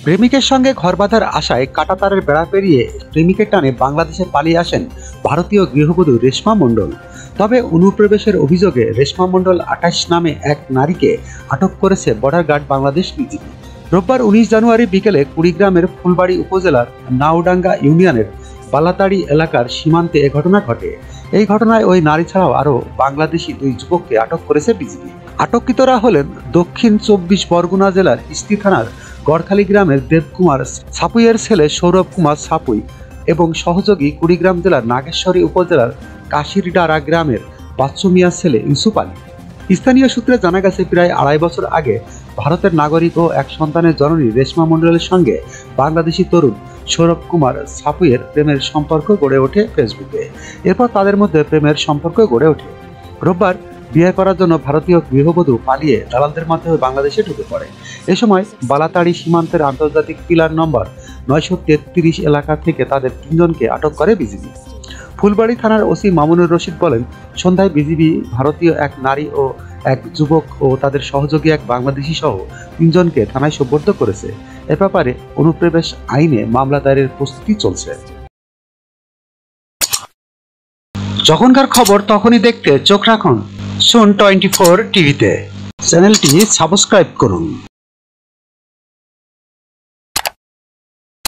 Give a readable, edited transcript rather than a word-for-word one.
প্রেমিকের সঙ্গে ঘর বাঁধার আশায় কাঁটাতারের বেড়া পেরিয়ে প্রেমিকের টানে বাংলাদেশে পালিয়ে আসেন ভারতীয় গৃহবধূ রেশমা মণ্ডল। তবে অনুপ্রবেশের অভিযোগে রেশমা মণ্ডল ২৮ নামে এক নারীকে আটক করেছে বর্ডার গার্ড বাংলাদেশ বিজিবি। রোববার ১৯ জানুয়ারি বিকেলে কুড়িগ্রামের ফুলবাড়ী উপজেলার নাওডাঙ্গা ইউনিয়নের বালাতাড়ি এলাকার সীমান্তে এ ঘটনা ঘটে। এই ঘটনায় ওই নারী ছাড়াও আরও বাংলাদেশি ২ যুবককে আটক করেছে বিজিবি। আটককৃতরা হলেন দক্ষিণ ২৪ পরগনা জেলার ইস্তি থানার গড়খালি গ্রামের দেবকুমার সাপুইয়ের ছেলে সৌরভ কুমার সাপুই এবং সহযোগী কুড়িগ্রাম জেলার নাগেশ্বরী উপজেলার কাশিরডারা গ্রামের বাচ্চু মিয়ার ছেলে ইউসুফ আলী। স্থানীয় সূত্রে জানা গেছে, প্রায় ২.৫ বছর আগে ভারতের নাগরিক ও এক সন্তানের জননী রেশমা মণ্ডলের সঙ্গে বাংলাদেশি তরুণ সৌরভ কুমার সাপুইয়ের প্রেমের সম্পর্ক গড়ে ওঠে ফেসবুকে। এরপর তাদের মধ্যে প্রেমের সম্পর্ক গড়ে ওঠে। রোববার বিয়ে করার জন্য ভারতীয় গৃহবধূ পালিয়ে দালালদের মাধ্যমে বাংলাদেশে ঢুকে পড়ে। এ সময় বালাতাড়ি সীমান্তের আন্তর্জাতিক পিলার নম্বর ৯৩৩ এলাকা থেকে তাদের ৩ জনকে আটক করে বিজিবি। ফুলবাড়ী থানার ওসি মামুনুর রশিদ বলেন, সন্ধ্যায় বিজিবি ভারতীয় এক নারী ও এক যুবক ও তাদের সহযোগী এক বাংলাদেশি সহ ৩ জনকে থানায় সোপর্দ করেছে। এ ব্যাপারে অনুপ্রবেশ আইনে মামলা দায়েরের প্রস্তুতি চলছে। যখনকার খবর তখনই দেখতে চোখ রাখুন সুন 24 টিভিতে। চ্যানেলটি সাবস্ক্রাইব করুন।